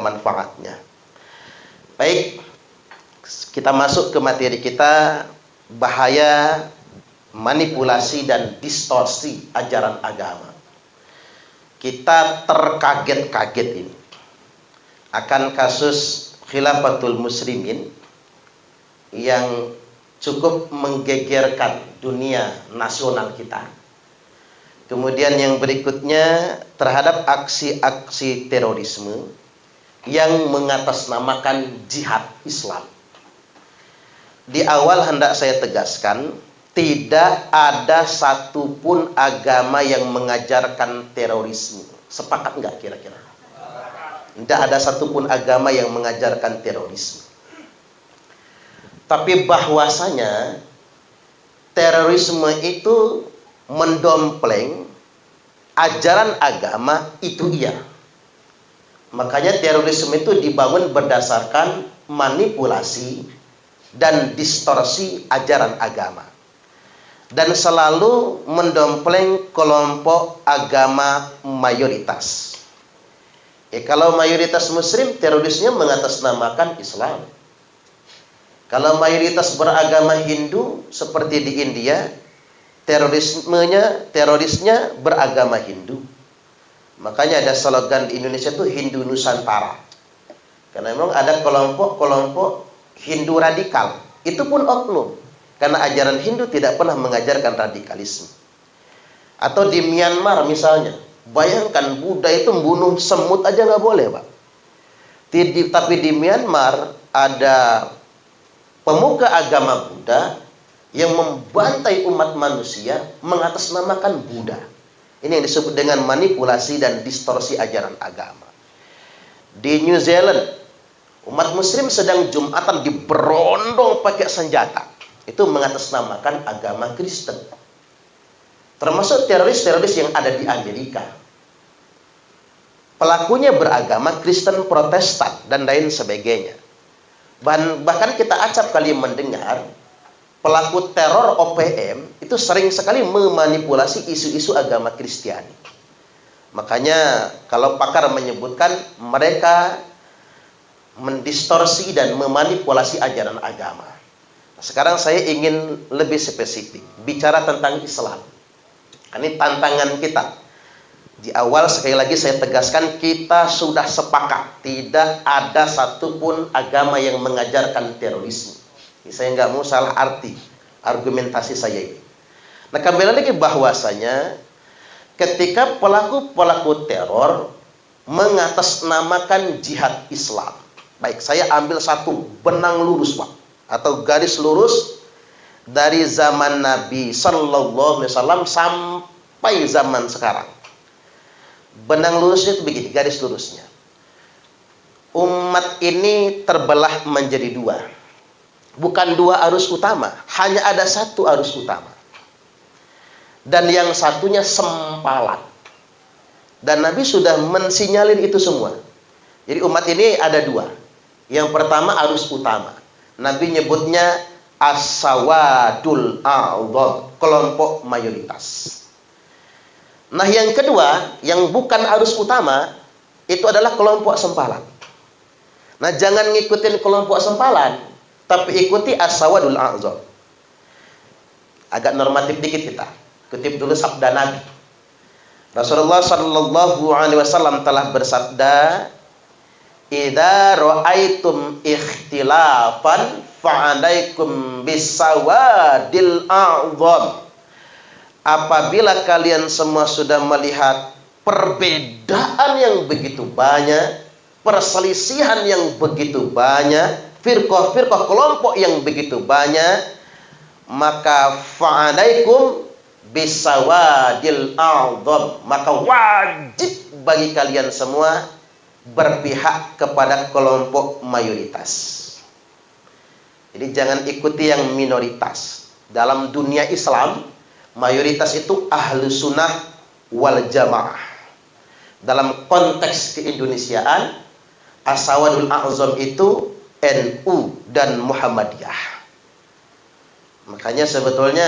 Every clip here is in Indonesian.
manfaatnya. Baik, kita masuk ke materi kita, bahaya manipulasi dan distorsi ajaran agama. Kita terkaget-kaget ini akan kasus Khilafatul Muslimin yang cukup menggegerkan dunia nasional kita. Kemudian yang berikutnya terhadap aksi-aksi terorisme yang mengatasnamakan jihad Islam. Di awal hendak saya tegaskan, tidak ada satupun agama yang mengajarkan terorisme. Sepakat nggak kira-kira? Tidak ada satupun agama yang mengajarkan terorisme. Tapi bahwasanya terorisme itu mendompleng ajaran agama, itu iya. Makanya terorisme itu dibangun berdasarkan manipulasi dan distorsi ajaran agama, dan selalu mendompleng kelompok agama mayoritas. Kalau mayoritas muslim, terorisnya mengatasnamakan Islam. Kalau mayoritas beragama Hindu seperti di India, terorisnya beragama Hindu. Makanya ada slogan di Indonesia itu Hindu Nusantara. Karena memang ada kelompok-kelompok Hindu radikal. Itu pun oknum. Karena ajaran Hindu tidak pernah mengajarkan radikalisme. Atau di Myanmar misalnya, bayangkan Buddha itu membunuh semut aja nggak boleh, Pak. Tapi di Myanmar ada pemuka agama Buddha yang membantai umat manusia mengatasnamakan Buddha. Ini yang disebut dengan manipulasi dan distorsi ajaran agama. Di New Zealand, umat muslim sedang Jumatan diberondong pakai senjata. Itu mengatasnamakan agama Kristen. Termasuk teroris-teroris yang ada di Amerika. Pelakunya beragama Kristen Protestan dan lain sebagainya. Bahkan kita acap kali mendengar pelaku teror OPM itu sering sekali memanipulasi isu-isu agama Kristiani. Makanya kalau pakar menyebutkan mereka mendistorsi dan memanipulasi ajaran agama. Nah, sekarang saya ingin lebih spesifik bicara tentang Islam. Ini tantangan kita. Di awal sekali lagi saya tegaskan, kita sudah sepakat tidak ada satupun agama yang mengajarkan terorisme. Saya nggak mau salah arti argumentasi saya ini. Nah, kembali lagi bahwasanya ketika pelaku-pelaku teror mengatasnamakan jihad Islam. Baik, saya ambil satu benang lurus, Pak, atau garis lurus dari zaman Nabi Sallallahu Alaihi Wasallam sampai zaman sekarang. Benang lurusnya itu begini, garis lurusnya. Umat ini terbelah menjadi dua. Bukan dua arus utama, hanya ada satu arus utama. Dan yang satunya sempalan. Dan Nabi sudah mensinyalir itu semua. Jadi umat ini ada dua. Yang pertama arus utama. Nabi nyebutnya as-sawadul a'dham, kelompok mayoritas. Nah, yang kedua, yang bukan arus utama, itu adalah kelompok sempalan. Nah, jangan ngikutin kelompok sempalan, tapi ikuti as-sawadul a'dham. Agak normatif dikit kita. Kutip dulu sabda Nabi. Rasulullah sallallahu alaihi wasallam telah bersabda, "Idza ra'aitum ikhtilafan fa'alaikum bisawadil a'dham." Apabila kalian semua sudah melihat perbedaan yang begitu banyak, perselisihan yang begitu banyak, firqah-firqah kelompok yang begitu banyak, maka fa'alaikum bisawadil a'dham, maka wajib bagi kalian semua berpihak kepada kelompok mayoritas. Jadi jangan ikuti yang minoritas. Dalam dunia Islam, mayoritas itu ahlu sunnah wal jamaah. Dalam konteks keindonesiaan, as-sawadul a'dham itu NU dan Muhammadiyah. Makanya sebetulnya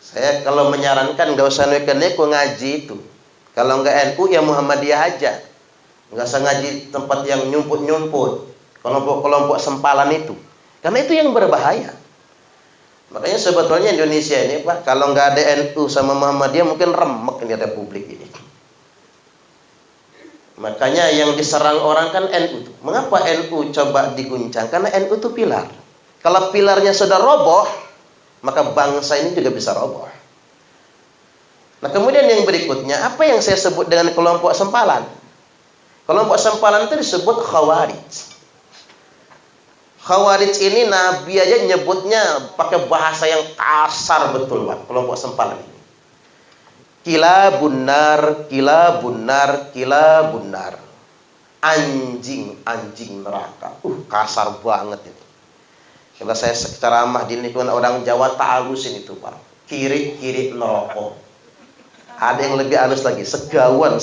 saya kalau menyarankan nggak usah neko ngaji itu. Kalau nggak NU ya Muhammadiyah aja. Nggak usah ngaji tempat yang nyumput-nyumput, kelompok-kelompok sempalan itu. Karena itu yang berbahaya. Makanya sebetulnya Indonesia ini Pak, kalau nggak ada NU sama Muhammadiyah mungkin remek ini republik ini. Makanya yang diserang orang kan NU. Mengapa NU coba diguncang? Karena NU itu pilar. Kalau pilarnya sudah roboh, maka bangsa ini juga bisa roboh. Nah kemudian yang berikutnya, apa yang saya sebut dengan kelompok sempalan? Kelompok sempalan itu disebut Khawarij. Khawarij ini Nabi aja nyebutnya pakai bahasa yang kasar betul Pak, kelompok sempalan ini. Kila bunar, kila bunar, kila bunar. Anjing neraka. Kasar banget itu. Kalau saya ceramah di lingkungan orang Jawa tak halusin itu Pak. Kiri neraka. Ada yang lebih halus lagi, segawan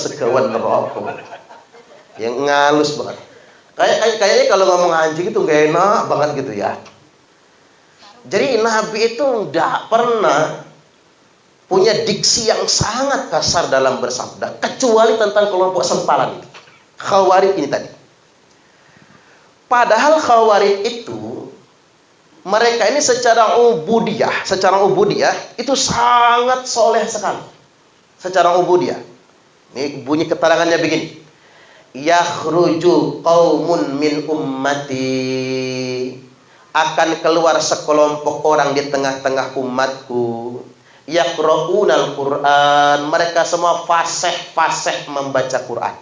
neraka. Yang ngalus banget. Kayaknya kalau ngomong anjing itu gak enak banget gitu ya. Jadi Nabi itu tidak pernah punya diksi yang sangat kasar dalam bersabda, kecuali tentang kelompok sempalan itu. Khawarij ini tadi. Padahal Khawarij itu, mereka ini secara ubudiyah itu sangat soleh sekali. Secara ubudiyah. Ini bunyi keterangannya begini. Yakhruju qaumun min ummati, akan keluar sekelompok orang di tengah-tengah umatku, yaqra'unal Qur'an, mereka semua fasih membaca Quran.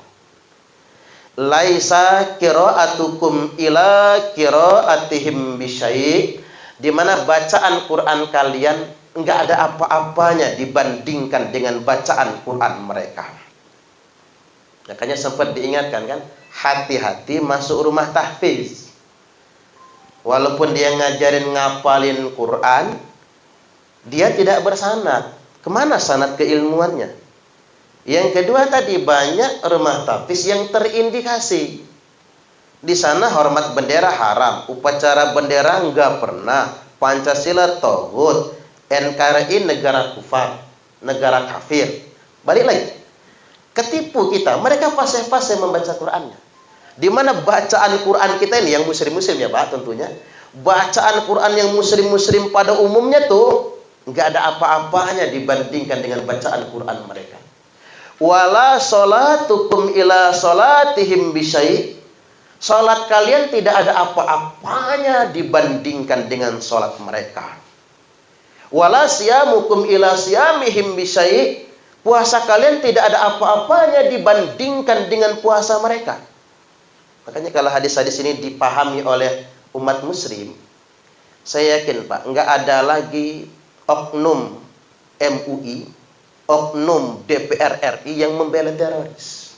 Laisa qira'atukum ila qira'atihim bisyai', di mana bacaan Quran kalian enggak ada apa-apanya dibandingkan dengan bacaan Quran mereka. Makanya sempat diingatkan kan, hati-hati masuk rumah tahfiz. Walaupun dia ngajarin ngapalin Quran, dia tidak bersanad. Kemana sanad keilmuannya? Yang kedua tadi, banyak rumah tahfiz yang terindikasi. Di sana hormat bendera haram, upacara bendera enggak pernah, Pancasila tauhid, NKRI negara kufar, negara kafir. Balik lagi. Ketipu kita, mereka fase-fase membaca Qurannya. Di mana bacaan Quran kita ini yang muslim-muslim ya Pak tentunya. Bacaan Quran yang muslim-muslim pada umumnya tuh nggak ada apa-apanya dibandingkan dengan bacaan Quran mereka. Wala sholatukum ila sholatihim bisyai'. Salat kalian tidak ada apa-apanya dibandingkan dengan salat mereka. Wala siyamukum ila siyamihim bisyai'. Puasa kalian tidak ada apa-apanya dibandingkan dengan puasa mereka. Makanya kalau hadis-hadis ini dipahami oleh umat muslim, saya yakin Pak, nggak ada lagi oknum MUI, oknum DPR RI yang membela teroris.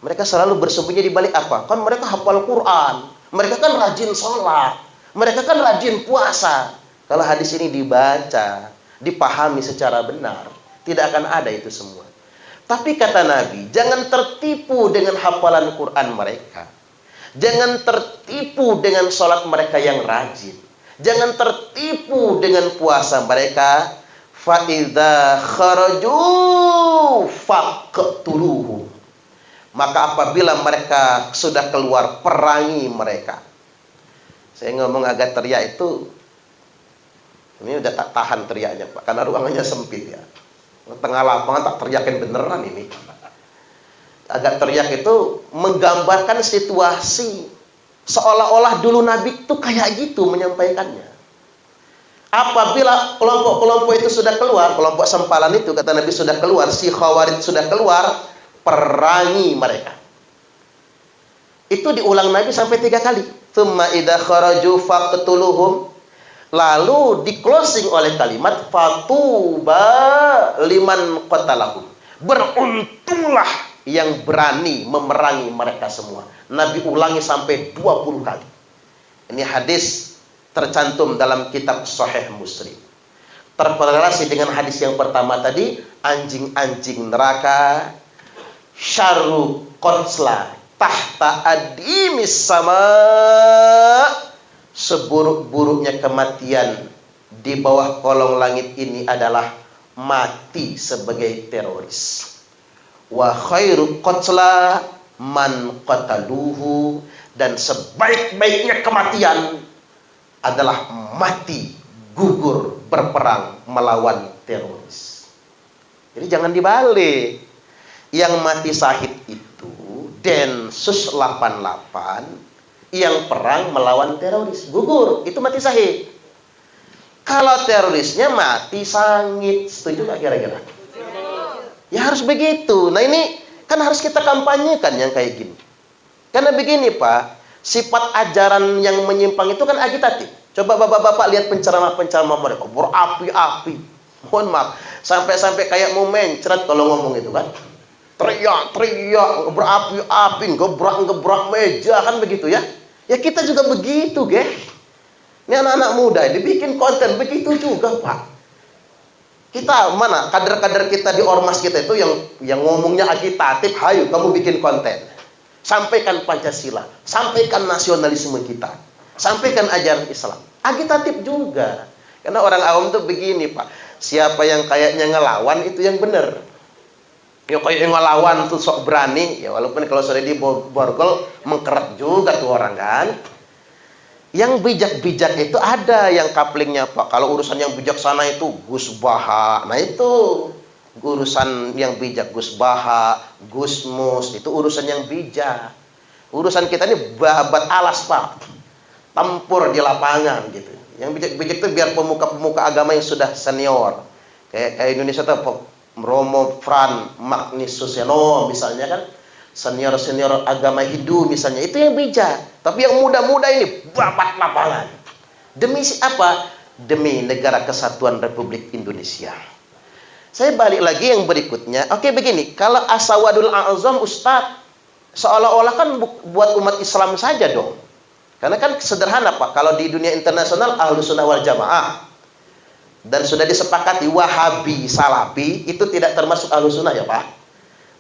Mereka selalu bersembunyi di balik apa? Kan mereka hafal Quran, mereka kan rajin sholat, mereka kan rajin puasa. Kalau hadis ini dibaca, dipahami secara benar, tidak akan ada itu semua. Tapi kata Nabi, jangan tertipu dengan hafalan Quran mereka. Jangan tertipu dengan sholat mereka yang rajin. Jangan tertipu dengan puasa mereka. Fa'idha kharaju faqtuluhum. Maka apabila mereka sudah keluar, perangi mereka. Saya ngomong agak teriak itu, ini udah tak tahan teriaknya Pak, karena ruangannya sempit ya. Tengah lapangan tak teriakin beneran ini. Agak teriak itu menggambarkan situasi seolah-olah dulu Nabi itu kayak gitu menyampaikannya. Apabila kelompok-kelompok itu sudah keluar, kelompok sempalan itu kata Nabi sudah keluar, si Khawarij sudah keluar, perangi mereka. Itu diulang Nabi sampai 3 kali. Tsumma idza kharaju faqtuluhum. Lalu di closing oleh kalimat fatuba liman qatalahum. Beruntunglah yang berani memerangi mereka semua. Nabi ulangi sampai 20 kali. Ini hadis tercantum dalam kitab Sahih Muslim. Terkorelasi dengan hadis yang pertama tadi, anjing-anjing neraka, syarru qatsla tahta adimis sama, seburuk-buruknya kematian di bawah kolong langit ini adalah mati sebagai teroris. Wa khairu qatla man qataluhu, dan sebaik-baiknya kematian adalah mati gugur berperang melawan teroris. Jadi jangan dibalik. Yang mati syahid itu Densus 88 yang perang melawan teroris, gugur, itu mati syahid. Kalau terorisnya mati sangit, setuju nggak kira-kira? Ya harus begitu. Nah ini kan harus kita kampanyekan yang kayak gini. Karena begini Pak, sifat ajaran yang menyimpang itu kan agitatif. Coba bapak-bapak lihat penceramah-penceramah mereka, berapi-api. Mohon maaf, sampai-sampai kayak mau mencret kalau ngomong itu kan. Teriak-teriak, berapi-api, gebrak-gebrak meja, kan begitu ya. Ya kita juga begitu, geh. Ini anak-anak muda, dibikin konten begitu juga, Pak. Kita mana kader-kader kita di ormas kita itu yang ngomongnya agitatif, hayu kamu bikin konten. Sampaikan Pancasila, sampaikan nasionalisme kita, sampaikan ajaran Islam. Agitatif juga. Karena orang awam tuh begini, Pak. Siapa yang kayaknya ngelawan itu yang benar. Ya kayak ngelawan tuh sok berani, ya walaupun kalau sudah di borgol mengkeret juga tuh orang kan. Yang bijak-bijak itu ada yang kaplingnya Pak. Kalau urusan yang bijaksana itu Gus Baha. Nah itu urusan yang bijak, Gus Baha, Gus Mus, itu urusan yang bijak. Urusan kita ini babat alas Pak, tempur di lapangan gitu. Yang bijak-bijak itu biar pemuka-pemuka agama yang sudah senior, kayak Indonesia tuh Romo Fran Magnisuseno misalnya kan, senior-senior agama Hindu misalnya, itu yang bijak. Tapi yang muda-muda ini babat lapangan. Demi apa? Demi negara kesatuan Republik Indonesia. Saya balik lagi yang berikutnya. Oke begini, kalau Asawadul A'zam Ustadz, seolah-olah kan buat umat Islam saja dong. Karena kan sederhana Pak, kalau di dunia internasional Ahlus Sunnah wal Jamaah, dan sudah disepakati Wahabi Salafi itu tidak termasuk Ahlus Sunnah ya Pak.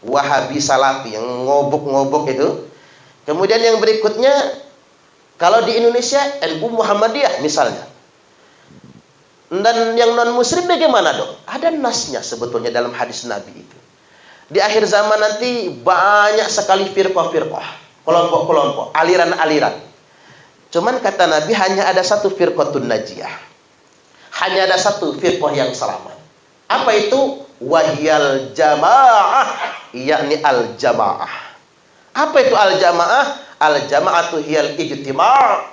Wahabi Salafi yang ngobok-ngobok itu. Kemudian yang berikutnya, kalau di Indonesia NU Muhammadiyah misalnya. Dan yang non muslim bagaimana dong? Ada nasnya sebetulnya dalam hadis Nabi itu. Di akhir zaman nanti banyak sekali firqah-firqah, kelompok-kelompok, aliran-aliran. Cuman kata Nabi hanya ada satu firqatun najiyah. Hanya ada satu firqah yang selamat. Apa itu? Wahyal jamaah, yakni al-jamaah. Apa itu al-jamaah? Al-jamaatu hiyal ijtima'.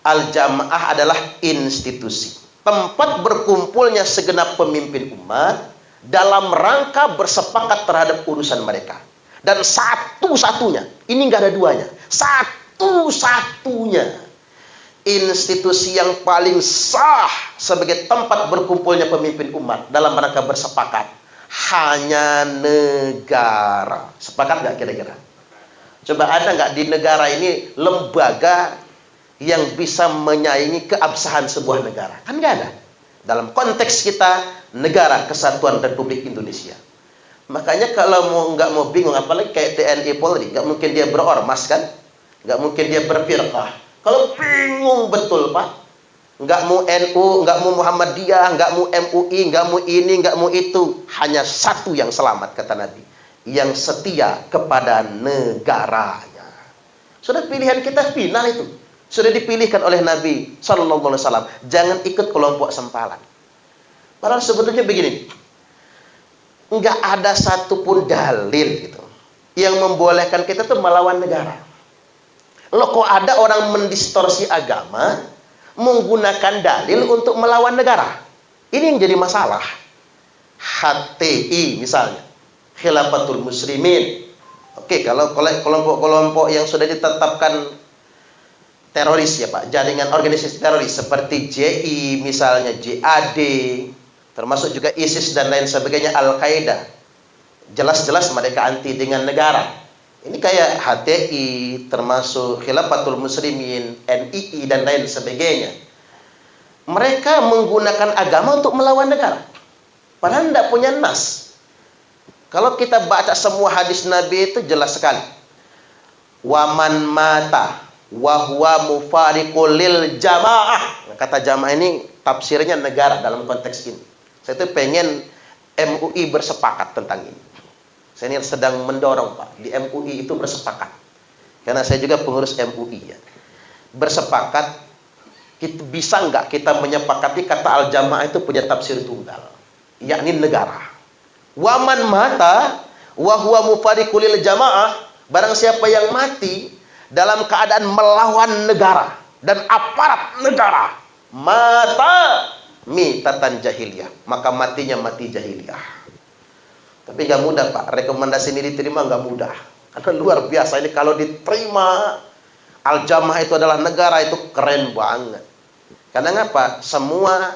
Al-jamaah adalah institusi, tempat berkumpulnya segenap pemimpin umat dalam rangka bersepakat terhadap urusan mereka. Dan satu-satunya, ini nggak ada duanya, satu-satunya institusi yang paling sah sebagai tempat berkumpulnya pemimpin umat dalam rangka bersepakat hanya negara. Sepakat nggak kira-kira? Coba ada nggak di negara ini lembaga yang bisa menyaingi keabsahan sebuah negara? Kan nggak ada. Dalam konteks kita negara kesatuan Republik Indonesia. Makanya kalau nggak mau bingung, apalagi kayak TNI Polri, nggak mungkin dia berormas kan? Nggak mungkin dia berfirqah. Kalau bingung betul Pak, nggak mau NU, nggak mau Muhammadiyah, nggak mau MUI, nggak mau ini, nggak mau itu, hanya satu yang selamat kata Nabi, yang setia kepada negaranya. Sudah pilihan kita final itu, sudah dipilihkan oleh Nabi Sallallahu Alaihi Wasallam. Jangan ikut kelompok sempalan. Padahal sebetulnya begini, nggak ada satupun dalil gitu yang membolehkan kita tuh melawan negara. Loh kok ada orang mendistorsi agama menggunakan dalil untuk melawan negara? Ini yang jadi masalah. HTI misalnya, Khilafatul Muslimin. Oke, kalau kelompok-kelompok yang sudah ditetapkan teroris ya Pak, jaringan organisasi teroris seperti JI misalnya, JAD, termasuk juga ISIS dan lain sebagainya, Al-Qaeda. Jelas-jelas mereka anti dengan negara. Ini kayak HTI, termasuk Khilafatul Muslimin, NII, dan lain sebagainya. Mereka menggunakan agama untuk melawan negara. Padahal tidak punya nas. Kalau kita baca semua hadis Nabi itu jelas sekali. Waman mata wahwa mufariqul lil jamaah. Kata jamaah ini tafsirnya negara dalam konteks ini. Saya tuh pengen MUI bersepakat tentang ini. Saya ini sedang mendorong Pak, di MUI itu bersepakat. Karena saya juga pengurus MUI ya. Bersepakat, bisa nggak kita menyepakati kata al-jamaah itu punya tafsir tunggal, yakni negara. Waman mata wa huwa mufariqul lil jamaah, barang siapa yang mati dalam keadaan melawan negara dan aparat negara, mata mitatan jahiliyah, maka matinya mati jahiliyah. Tapi nggak mudah Pak, rekomendasi ini diterima nggak mudah, karena luar biasa ini kalau diterima. Al-jamaah itu adalah negara, itu keren banget. Karena ngapa? Semua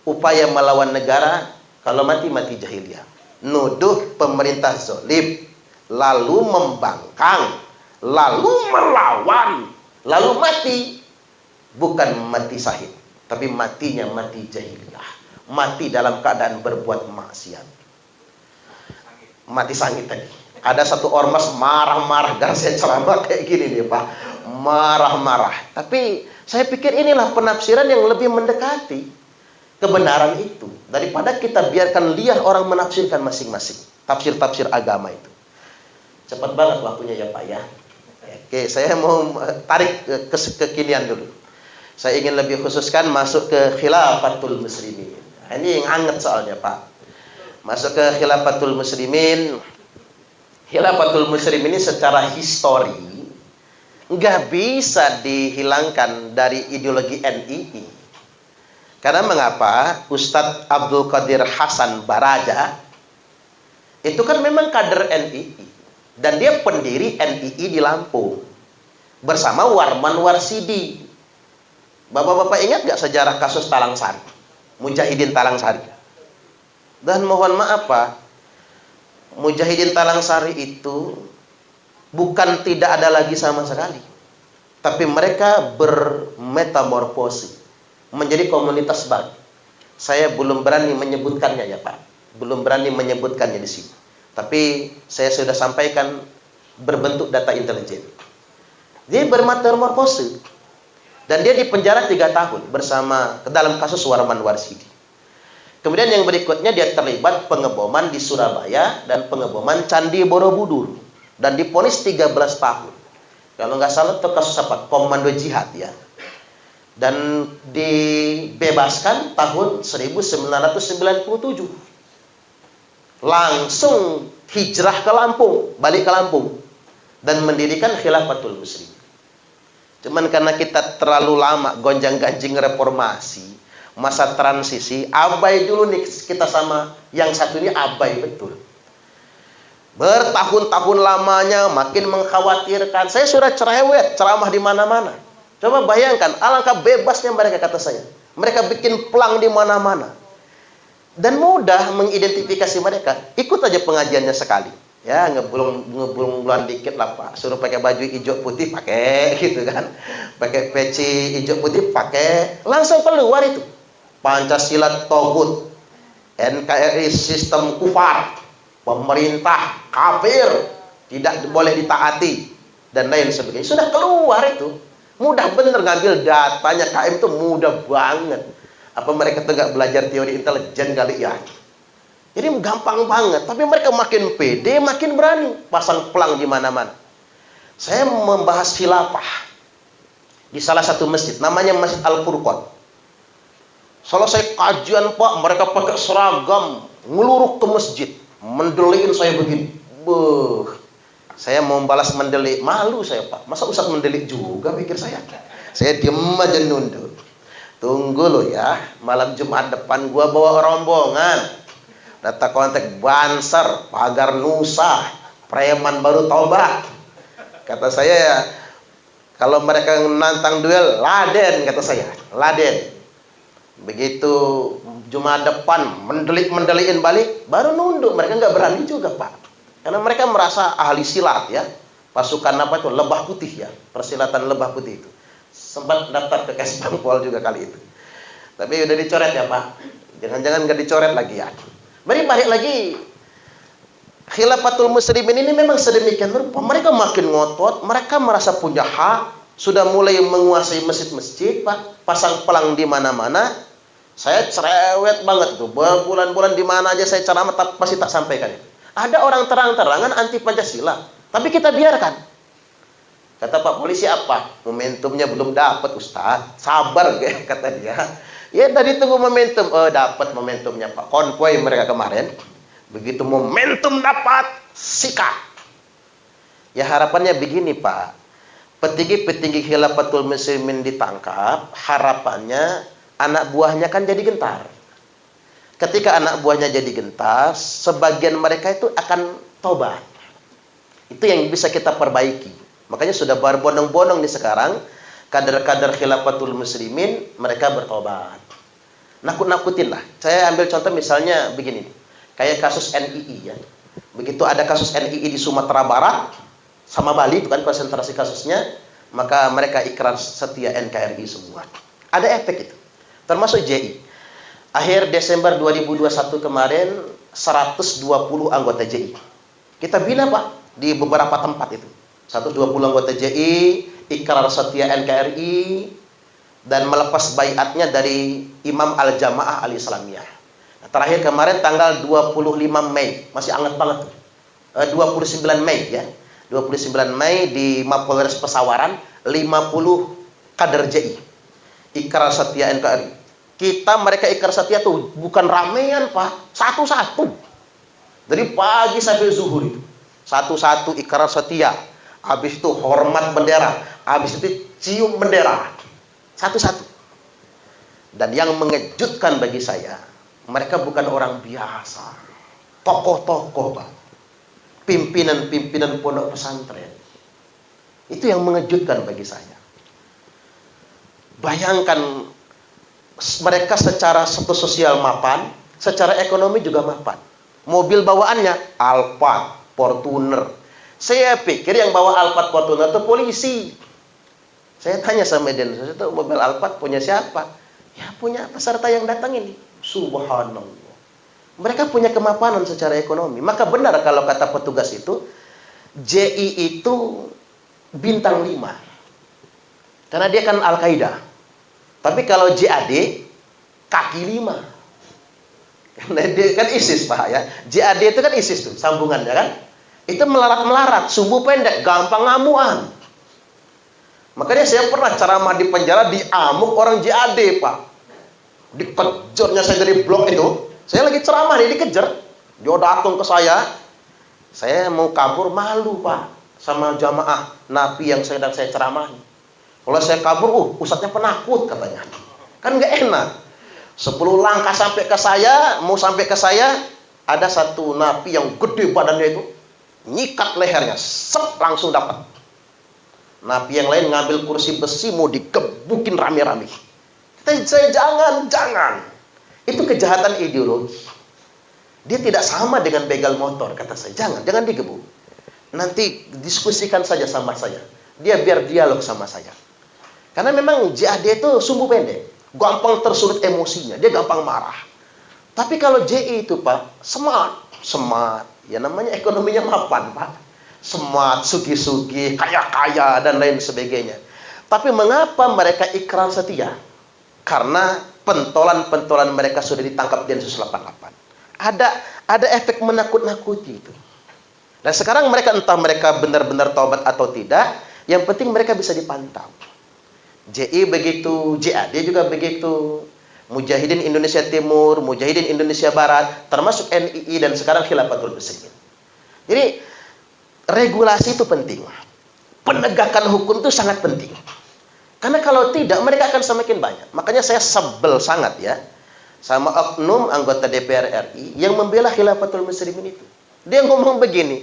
upaya melawan negara, kalau mati jahiliyah. Nuduh pemerintah zolim, lalu membangkang, lalu melawan, lalu mati. Bukan mati syahid, tapi matinya mati jahiliyah. Mati dalam keadaan berbuat maksiat. Mati sangit tadi. Ada satu ormas marah-marah, gara saya ceramah kayak gini nih Pak. Marah-marah. Tapi saya pikir inilah penafsiran yang lebih mendekati kebenaran itu, daripada kita biarkan liar orang menafsirkan masing-masing tafsir-tafsir agama itu. Cepat banget waktunya ya Pak ya. Oke, saya mau tarik kekinian dulu. Saya ingin lebih khususkan masuk ke khilafatul muslimin. Ini yang anget soalnya Pak. Masuk ke khilafatul muslimin. Khilafatul muslimin ini secara histori nggak bisa dihilangkan dari ideologi NII. Karena mengapa? Ustadz Abdul Qadir Hasan Baraja itu kan memang kader NII, dan dia pendiri NII di Lampung bersama Warman Warsidi. Bapak-bapak ingat nggak sejarah kasus Talang Sari, Mujahidin Talang Sari? Dan mohon maaf Pak, Mujahidin Talang Sari itu bukan tidak ada lagi sama sekali, tapi mereka bermetamorfosis menjadi komunitas baru. Saya belum berani menyebutkannya ya Pak, belum berani menyebutkannya di sini. Tapi saya sudah sampaikan berbentuk data intelijen. Dia bermetamorfosis dan dia dipenjara 3 tahun bersama dalam kasus Warman Warsidi. Kemudian yang berikutnya dia terlibat pengeboman di Surabaya dan pengeboman Candi Borobudur. Dan diponis 13 tahun. Kalau nggak salah itu kasus apa? Komando jihad ya. Dan dibebaskan tahun 1997. Langsung hijrah ke Lampung, balik ke Lampung. Dan mendirikan khilafatul muslim. Cuman karena kita terlalu lama gonjang-ganjing reformasi, masa transisi, abai dulu nih kita sama yang satu ini, abai betul. Bertahun-tahun lamanya makin mengkhawatirkan. Saya sudah cerewet, ceramah di mana-mana. Coba bayangkan, alangkah bebasnya mereka, kata saya. Mereka bikin pelang di mana-mana. Dan mudah mengidentifikasi mereka. Ikut aja pengajiannya sekali. Ya, ngeblung-bluan dikit lah Pak. Suruh pakai baju hijau putih, pakai gitu kan. Pakai peci hijau putih, pakai. Langsung keluar itu. Pancasila togut. NKRI sistem kufar. Pemerintah kafir, tidak boleh ditaati, dan lain sebagainya. Sudah keluar itu. Mudah bener ngambil datanya. KM itu mudah banget. Apa mereka tuh nggak belajar teori intelijen kali ya? Jadi gampang banget. Tapi mereka makin pede, makin berani pasang pelang di mana-mana. Saya membahas khilafah di salah satu masjid, namanya Masjid Al-Furqan. Selesai kajian Pak, mereka pakai seragam, ngeluruk ke masjid. Mendeliin saya begini. Saya mau balas mendelik, malu saya Pak. Masa Ustaz mendelik juga, pikir saya. Saya diem aja nunduk. Tunggu lo ya, malam Jumat depan gua bawa rombongan. Data kontak Banser, Pagar Nusa, preman baru tobat. Kata saya ya, kalau mereka nantang duel, laden, kata saya, laden. Begitu Jumat depan mendelikin balik, baru nunduk. Mereka nggak berani juga Pak, karena mereka merasa ahli silat ya. Pasukan apa itu, lebah putih ya, persilatan lebah putih itu. Sempat daftar ke Kesbangpol juga kali itu, tapi udah dicoret ya Pak. Jangan-jangan nggak dicoret lagi ya. Mari balik lagi. Khilafatul muslimin ini memang sedemikian rupa. Mereka makin ngotot, mereka merasa punya hak, sudah mulai menguasai masjid-masjid Pak, pasang pelang di mana-mana. Saya cerewet banget tuh, berbulan-bulan di mana aja saya ceramah pasti tak sampaikan. Ada orang terang-terangan anti Pancasila, tapi kita biarkan. Kata Pak Polisi apa? Momentumnya belum dapat, Ustaz. Sabar, kata dia. Ya tadi tunggu momentum. Oh, dapat momentumnya, Pak. Konvoy mereka kemarin. Begitu momentum dapat, sikat. Ya harapannya begini, Pak. Petinggi-petinggi Khilafatul Muslimin ditangkap, harapannya anak buahnya kan jadi gentar. Ketika anak buahnya jadi gentar, sebagian mereka itu akan tobat. Itu yang bisa kita perbaiki. Makanya sudah berbondong-bondong nih sekarang, kader-kader Khilafatul Muslimin, mereka bertobat. Nakut-nakutin lah. Saya ambil contoh misalnya begini. Kayak kasus NII ya. Begitu ada kasus NII di Sumatera Barat, sama Bali, itu kan konsentrasi kasusnya, maka mereka ikrar setia NKRI semua. Ada efek itu. Termasuk JI. Akhir Desember 2021 kemarin, 120 anggota JI. Kita bina, Pak, di beberapa tempat itu. 120 anggota JI, ikrar setia NKRI, dan melepas baiatnya dari Imam Al-Jamaah Al-Islamiyah. Nah, terakhir kemarin tanggal 25 Mei, masih hangat banget tuh. 29 Mei ya. 29 Mei di Mapolres Pesawaran, 50 kader JI ikrar setia NKRI. Mereka ikrar setia tuh bukan ramean, Pak, satu-satu. Dari pagi sampai zuhur itu. Satu-satu ikrar setia. Habis itu hormat bendera, habis itu cium bendera. Satu-satu. Dan yang mengejutkan bagi saya, mereka bukan orang biasa. Tokoh-tokoh, Pak. Pimpinan-pimpinan pondok pesantren. Itu yang mengejutkan bagi saya. Bayangkan, mereka secara status sosial mapan, secara ekonomi juga mapan. Mobil bawaannya Alphard, Fortuner. Saya pikir yang bawa Alphard, Fortuner itu polisi. Saya tanya sama dia, itu mobil Alphard punya siapa? Ya punya peserta yang datang ini. Subhanallah. Mereka punya kemapanan secara ekonomi. Maka benar kalau kata petugas itu, JI itu bintang 5. Karena dia kan Al-Qaeda. Tapi kalau JAD, kaki 5. Karena dia kan ISIS, Pak ya. JAD itu kan ISIS tuh, sambungannya kan. Itu melarat-melarat, sumbu pendek, gampang ngamuan. Makanya saya pernah ceramah di penjara, diamuk orang JAD, Pak. Dikejarnya saya dari blok itu. Saya lagi ceramah nih, dikejar. Dia datang ke saya mau kabur, malu, Pak, sama jamaah Nabi yang sedang saya ceramahi. Kalau saya kabur, ustadznya penakut katanya. Kan nggak enak. 10 langkah sampai ke saya, mau sampai ke saya, ada satu Nabi yang gede badannya itu, nyikat lehernya, langsung dapat. Nabi yang lain ngambil kursi besi, mau digebukin rame-rame. Saya jangan. Itu kejahatan ideologi. Dia tidak sama dengan begal motor, kata saya. Jangan digebuk. Nanti diskusikan saja sama saya. Dia biar dialog sama saya. Karena memang JAD itu sumbu pendek. Gampang tersulut emosinya. Dia gampang marah. Tapi kalau JI itu, Pak, smart. Ya namanya ekonominya mapan, Pak. Smart, sugi-sugi, kaya-kaya, dan lain sebagainya. Tapi mengapa mereka ikrar setia? Karena pentolan-pentolan mereka sudah ditangkap Densus 88. Ada efek menakut-nakuti itu. Dan sekarang entah mereka benar-benar taubat atau tidak, yang penting mereka bisa dipantau. JI begitu, JAD juga begitu. Mujahidin Indonesia Timur, Mujahidin Indonesia Barat, termasuk NII dan sekarang Khilafatul Muslimin. Jadi regulasi itu penting. Penegakan hukum itu sangat penting. Karena kalau tidak, mereka akan semakin banyak. Makanya saya sebel sangat ya sama oknum anggota DPR RI yang membela Khilafatul Muslimin itu. Dia ngomong begini,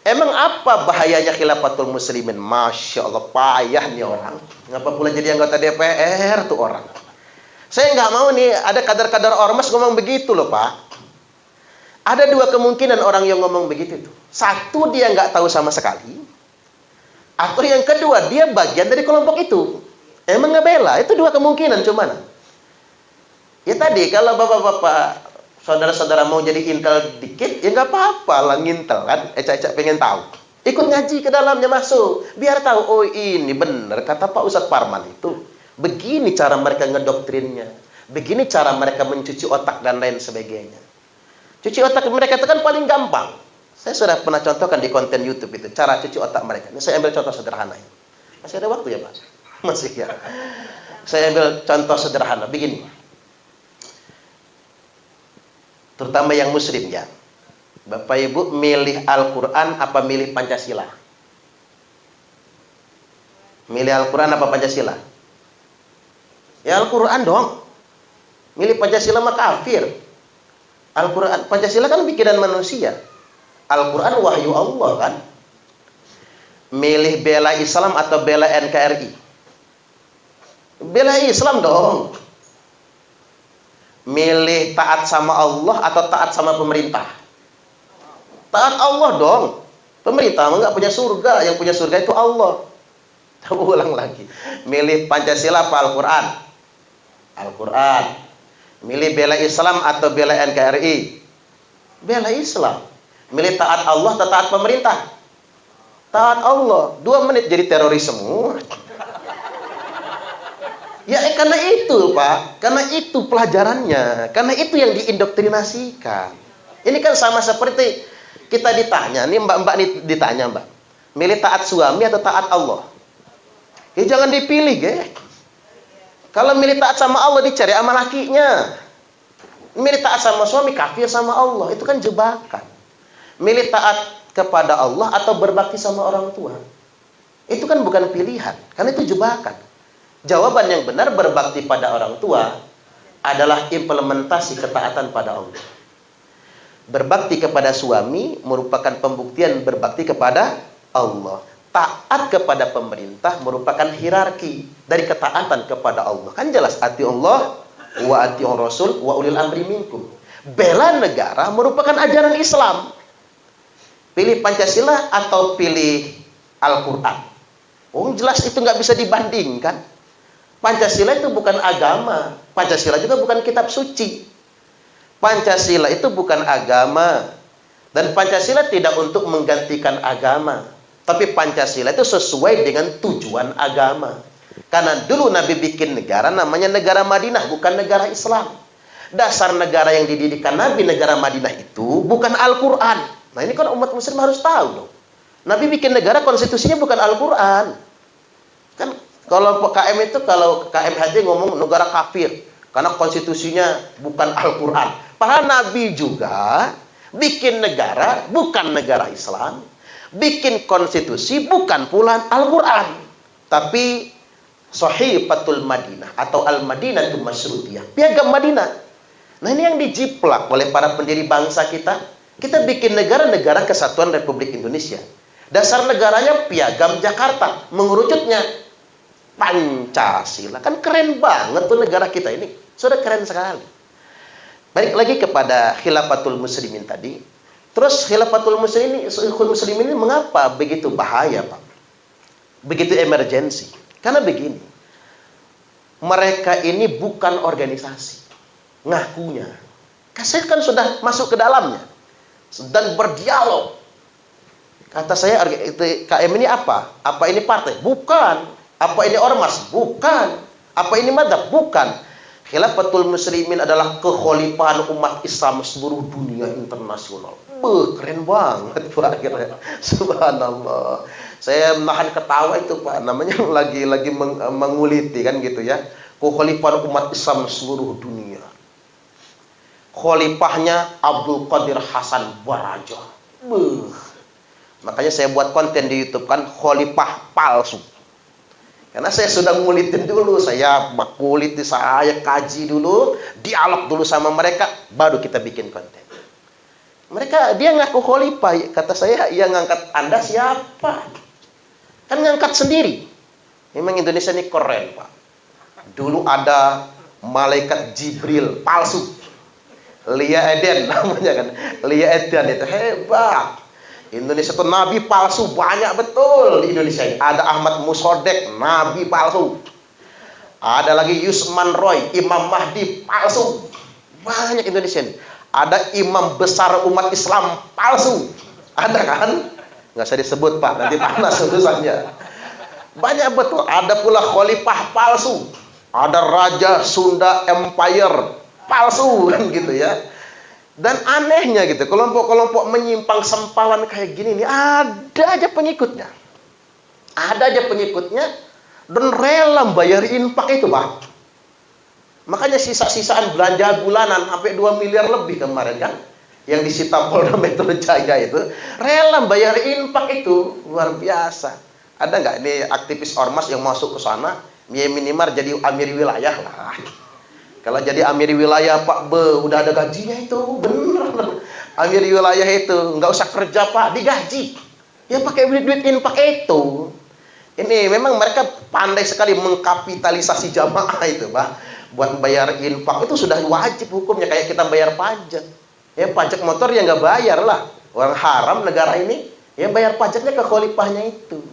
emang apa bahayanya Khilafatul Muslimin? Masya Allah, payah nih orang. Ngapa pula jadi anggota DPR tuh orang? Saya nggak mau nih ada kadar-kadar ormas ngomong begitu loh, Pak. Ada 2 kemungkinan orang yang ngomong begitu tuh. Satu, dia nggak tahu sama sekali. Atau yang kedua, dia bagian dari kelompok itu. Emang ngebela, itu 2 kemungkinan cuman. Ya tadi, kalau bapak-bapak, saudara-saudara mau jadi intel dikit, ya nggak apa-apa lah ngintel kan. Ecak-ecak pengen tahu. Ikut ngaji ke dalamnya masuk. Biar tahu, oh ini benar kata Pak Ustadz Parman itu. Begini cara mereka ngedoktrinnya. Begini cara mereka mencuci otak dan lain sebagainya. Cuci otak mereka itu kan paling gampang. Saya sudah pernah contohkan di konten YouTube itu, cara cuci otak mereka. Ini saya ambil contoh sederhana. Masih ada waktu ya Pak? Masih ya. Saya ambil contoh sederhana, begini. Terutama yang muslim ya. Bapak Ibu milih Al-Quran apa milih Pancasila? Milih Al-Quran apa Pancasila? Ya Al-Quran dong. Milih Pancasila mah kafir. Al-Quran, Pancasila kan bikinan manusia. Al-Quran wahyu Allah kan. Milih bela Islam atau bela NKRI? Bela Islam dong. Milih taat sama Allah atau taat sama pemerintah? Taat Allah dong. Pemerintah nggak punya surga, yang punya surga itu Allah. Ulang lagi. Milih Pancasila apa Al-Quran? Al-Quran. Milih bela Islam atau bela NKRI? Bela Islam. Milih taat Allah atau taat pemerintah? Taat Allah. 2 menit jadi teroris semua. Ya karena itu Pak, karena itu pelajarannya, karena itu yang diindoktrinasikan. Ini kan sama seperti kita ditanya, nih mbak-mbak nih ditanya mbak, milih taat suami atau taat Allah? Ya jangan dipilih ya. Kalau milih taat sama Allah dicari sama lakinya. Milih taat sama suami kafir sama Allah, itu kan jebakan. Milih taat kepada Allah atau berbakti sama orang tua, itu kan bukan pilihan, karena itu jebakan. Jawaban yang benar berbakti pada orang tua adalah implementasi ketaatan pada Allah. Berbakti kepada suami merupakan pembuktian berbakti kepada Allah. Taat kepada pemerintah merupakan hierarki dari ketaatan kepada Allah. Kan jelas, ati Allah wa ati Rasul wa ulil amri minkum. Bela negara merupakan ajaran Islam. Pilih Pancasila atau pilih Al-Quran? Oh jelas itu nggak bisa dibandingkan. Pancasila itu bukan agama. Pancasila juga bukan kitab suci. Pancasila itu bukan agama. Dan Pancasila tidak untuk menggantikan agama. Tapi Pancasila itu sesuai dengan tujuan agama. Karena dulu Nabi bikin negara namanya negara Madinah, bukan negara Islam. Dasar negara yang didirikan Nabi negara Madinah itu bukan Al-Quran. Nah ini kan umat muslim harus tahu dong. Nabi bikin negara konstitusinya bukan Al-Quran. Kan kalau KM itu, kalau KMHD ngomong negara kafir karena konstitusinya bukan Al-Quran. Padahal Nabi juga bikin negara bukan negara Islam, bikin konstitusi bukan pula Al-Quran, tapi Sahifatul Madinah atau Al-Madinah itu Masrutiyah, piagam Madinah. Nah ini yang dijiplak oleh para pendiri bangsa kita. Kita bikin negara Kesatuan Republik Indonesia. Dasar negaranya piagam Jakarta, mengerucutnya Pancasila. Kan keren banget tuh negara kita ini. Sudah keren sekali. Balik lagi kepada Khilafatul Muslimin tadi. Terus Khilafatul Muslimin ini mengapa begitu bahaya Pak? Begitu emergensi. Karena begini. Mereka ini bukan organisasi. Ngakunya. Saya kan sudah masuk ke dalamnya. Dan berdialog. Kata saya, KM ini apa? Apa ini partai? Bukan. Apa ini ormas? Bukan. Apa ini madzhab? Bukan. Khilafatul Muslimin adalah kekhalifahan umat Islam seluruh dunia internasional. Keren banget Pak. Subhanallah. Saya menahan ketawa itu Pak. Namanya lagi menguliti kan gitu ya. Kekhalifahan umat Islam seluruh dunia. Khalifahnya Abdul Qadir Hasan Baraja. Makanya saya buat konten di YouTube kan, khalifah palsu. Karena saya sudah ngulitin dulu, saya kuliti, saya kaji dulu, dialog dulu sama mereka, baru kita bikin konten. Dia ngaku khalifah, kata saya, yang ngangkat Anda siapa? Kan ngangkat sendiri. Memang Indonesia ini keren Pak. Dulu ada malaikat Jibril palsu. Lia Eden namanya kan. Lia Eden itu hebat. Indonesia itu nabi palsu banyak betul di Indonesia ini. Ada Ahmad Musodek, nabi palsu. Ada lagi Yusman Roy, Imam Mahdi palsu. Banyak Indonesia ini. Ada imam besar umat Islam palsu. Ada kan? Nggak usah disebut Pak, nanti panas urusannya. Banyak betul. Ada pula khalifah palsu. Ada Raja Sunda Empire palsu kan gitu ya. Dan anehnya gitu, kelompok-kelompok menyimpang sempalan kayak gini nih, ada aja pengikutnya. Ada aja pengikutnya, dan rela bayar infak itu, Pak. Makanya sisa-sisaan belanja bulanan sampai 2 miliar lebih kemarin kan, yang disita Polda Metro Jaya itu, rela bayar infak itu, luar biasa. Ada nggak ini aktivis ormas yang masuk ke sana, minimal jadi amir wilayah lah. Kalau jadi amir wilayah Pak udah ada gajinya itu, bener. Amir wilayah itu nggak usah kerja Pak, digaji. Ya pakai duit infak itu. Ini memang mereka pandai sekali mengkapitalisasi jamaah itu, Pak. Buat bayar infak itu sudah wajib hukumnya, kayak kita bayar pajak. Ya pajak motor ya nggak bayar lah. Orang haram negara ini, ya bayar pajaknya ke khalifahnya itu.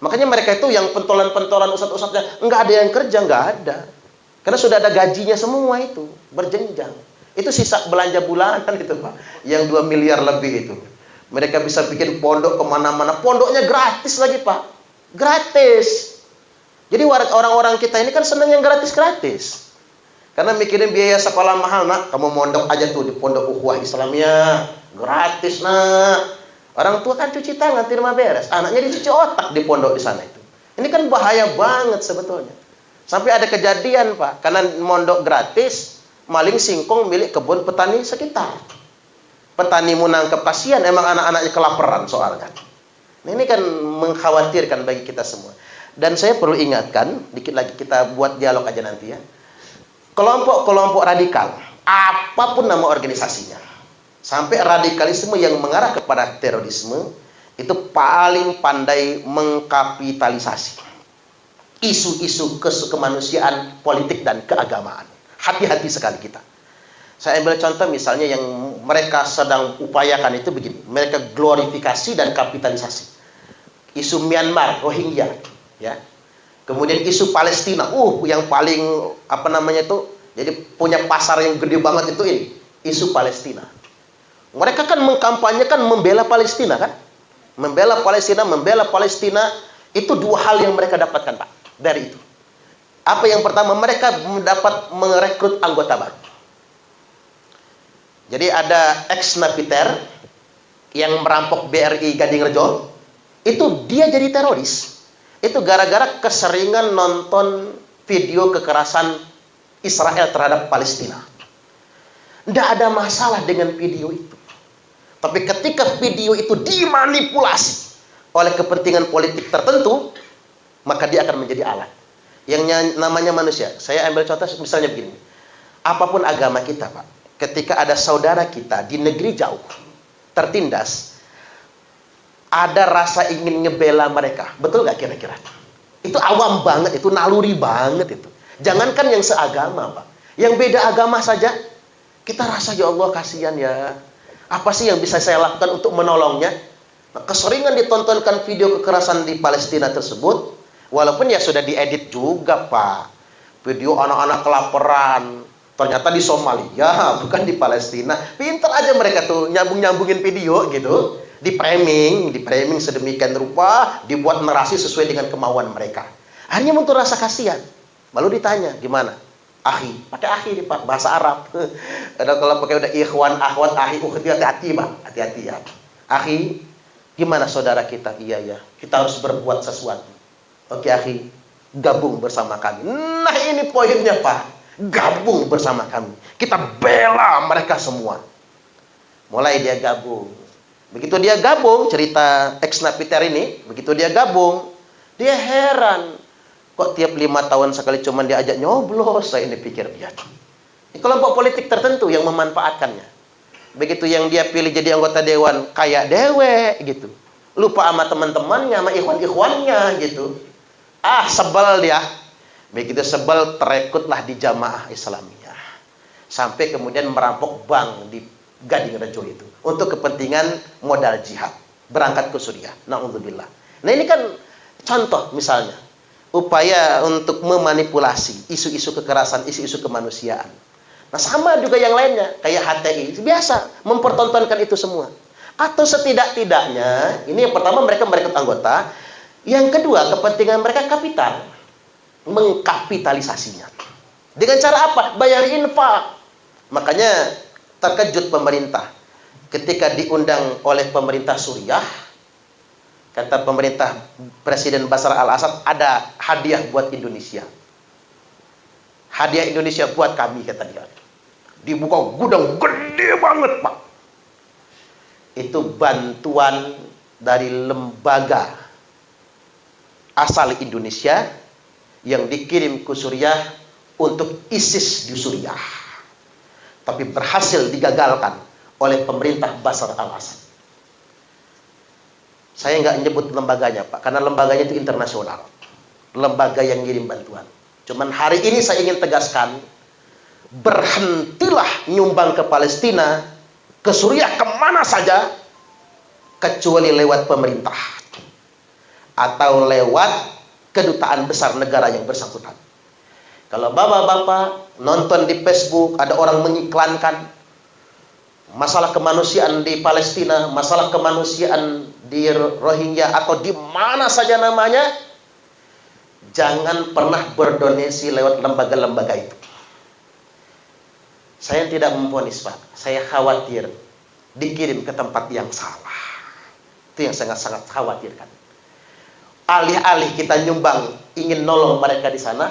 Makanya mereka itu yang pentolan-pentolan ustadz-ustadznya nggak ada yang kerja, nggak ada. Karena sudah ada gajinya semua itu, berjenjang. Itu sisa belanja bulanan gitu, Pak. Yang 2 miliar lebih itu. Mereka bisa bikin pondok kemana-mana. Pondoknya gratis lagi, Pak. Gratis. Jadi orang-orang kita ini kan senang yang gratis-gratis. Karena mikirin biaya sekolah mahal, nak. Kamu mondok aja tuh di pondok ukhuwah Islamiyah. Gratis, nak. Orang tua kan cuci tangan, terima beres. Anaknya dicuci otak di pondok di sana itu. Ini kan bahaya banget sebetulnya. Sampai ada kejadian, Pak. Karena mondok gratis, maling singkong milik kebun petani sekitar. Petani mau nangkep, kasihan emang anak-anaknya kelaparan soalnya. Nah, ini kan mengkhawatirkan bagi kita semua. Dan saya perlu ingatkan, dikit lagi kita buat dialog aja nanti ya. Kelompok-kelompok radikal, apapun nama organisasinya, sampai radikalisme yang mengarah kepada terorisme, itu paling pandai mengkapitalisasi isu-isu kemanusiaan, politik, dan keagamaan. Hati-hati sekali kita. Saya ambil contoh misalnya yang mereka sedang upayakan itu begini. Mereka glorifikasi dan kapitalisasi. Isu Myanmar, Rohingya, ya. Kemudian isu Palestina, yang paling apa namanya itu, jadi punya pasar yang gede banget itu ini, isu Palestina. Mereka kan mengkampanyekan membela Palestina kan? Membela Palestina itu dua hal yang mereka dapatkan, Pak, dari itu. Apa yang pertama, mereka dapat merekrut anggota baru. Jadi ada ex-napiter yang merampok BRI Gading Rejo, itu dia jadi teroris. Itu gara-gara keseringan nonton video kekerasan Israel terhadap Palestina. Tidak ada masalah dengan video itu. Tapi ketika video itu dimanipulasi oleh kepentingan politik tertentu, maka dia akan menjadi alat. Yang namanya manusia. Saya ambil contoh misalnya begini. Apapun agama kita, Pak. Ketika ada saudara kita di negeri jauh, tertindas, ada rasa ingin ngebela mereka. Betul nggak kira-kira? Itu awam banget, itu naluri banget itu. Jangankan yang seagama, Pak. Yang beda agama saja, kita rasa, ya Allah kasihan ya. Apa sih yang bisa saya lakukan untuk menolongnya? Nah, keseringan ditontonkan video kekerasan di Palestina tersebut, walaupun ya sudah diedit juga, Pak. Video anak-anak kelaparan, ternyata di Somalia, bukan di Palestina. Pintar aja mereka tuh nyambung-nyambungin video gitu. Di framing sedemikian rupa, dibuat narasi sesuai dengan kemauan mereka. Akhirnya muncul rasa kasihan. Lalu ditanya, gimana? Akhi, pakai akhi nih, Pak, bahasa Arab. Kalau pakai udah ikhwan, akhwat, akhi, hati-hati, Pak, hati-hati ya. Akhi, gimana saudara kita? Iya, kita harus berbuat sesuatu. Oke, akhi, gabung bersama kami. Nah, ini poinnya, Pak. Gabung bersama kami. Kita bela mereka semua. Mulai dia gabung. Begitu dia gabung, cerita ex-napiter ini, begitu dia gabung, dia heran. Kok tiap 5 tahun sekali cuman diajak nyoblos, saya ini pikir dia. Ini kelompok politik tertentu yang memanfaatkannya. Begitu yang dia pilih jadi anggota dewan, kayak dewe gitu. Lupa sama teman-temannya, sama ikhwan-ikhwannya gitu. Sebel dia. Begitu sebel, terekrutlah di Jamaah Islamiyah. Sampai kemudian merampok bank di Gading Rejo itu. Untuk kepentingan modal jihad. Berangkat ke Suriah. Na'udzubillah. Nah ini kan contoh misalnya. Upaya untuk memanipulasi isu-isu kekerasan, isu-isu kemanusiaan. Nah sama juga yang lainnya. Kayak HTI. Biasa mempertontonkan itu semua. Atau setidak-tidaknya, ini yang pertama mereka merekrut anggota. Yang kedua, kepentingan mereka kapital. Mengkapitalisasinya. Dengan cara apa? Bayar infak. Makanya terkejut pemerintah ketika diundang oleh pemerintah Suriah. Kata pemerintah Presiden Bashar al-Assad, ada hadiah buat Indonesia. Hadiah Indonesia buat kami, kata dia. Dibuka gudang gede banget, Pak. Itu bantuan dari lembaga asal Indonesia yang dikirim ke Suriah untuk ISIS di Suriah, tapi berhasil digagalkan oleh pemerintah Bashar al-Assad. Saya nggak nyebut lembaganya, Pak, karena lembaganya itu internasional, lembaga yang ngirim bantuan. Cuman hari ini saya ingin tegaskan, berhentilah nyumbang ke Palestina, ke Suriah, kemana saja, kecuali lewat pemerintah atau lewat kedutaan besar negara yang bersangkutan. Kalau bapak-bapak nonton di Facebook, ada orang mengiklankan masalah kemanusiaan di Palestina, masalah kemanusiaan di Rohingya, atau di mana saja namanya, jangan pernah berdonasi lewat lembaga-lembaga itu. Saya tidak memvonis, Pak. Saya khawatir dikirim ke tempat yang salah. Itu yang sangat-sangat khawatirkan. Alih-alih kita nyumbang, ingin nolong mereka di sana,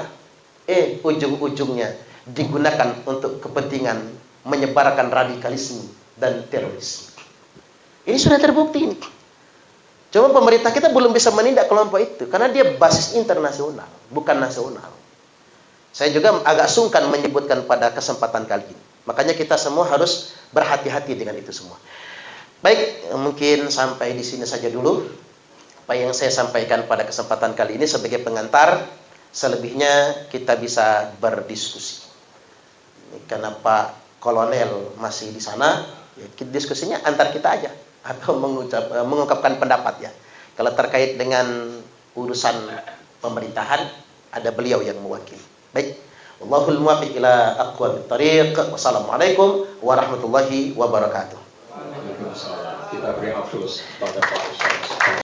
ujung-ujungnya digunakan untuk kepentingan menyebarkan radikalisme dan terorisme. Ini sudah terbukti ini. Cuma pemerintah kita belum bisa menindak kelompok itu karena dia basis internasional, bukan nasional. Saya juga agak sungkan menyebutkan pada kesempatan kali ini. Makanya kita semua harus berhati-hati dengan itu semua. Baik, mungkin sampai di sini saja dulu apa yang saya sampaikan pada kesempatan kali ini sebagai pengantar. Selebihnya kita bisa berdiskusi. Karena Pak Kolonel masih di sana, ya, diskusinya antar kita aja atau mengungkapkan pendapat ya. Kalau terkait dengan urusan pemerintahan, ada beliau yang mewakili. Baik, Wallahul muwaffiq ila aqwamit thariq. Wassalamualaikum warahmatullahi wabarakatuh. Waalaikumsalam. Kita beri aplaus pada Pak Ustaz.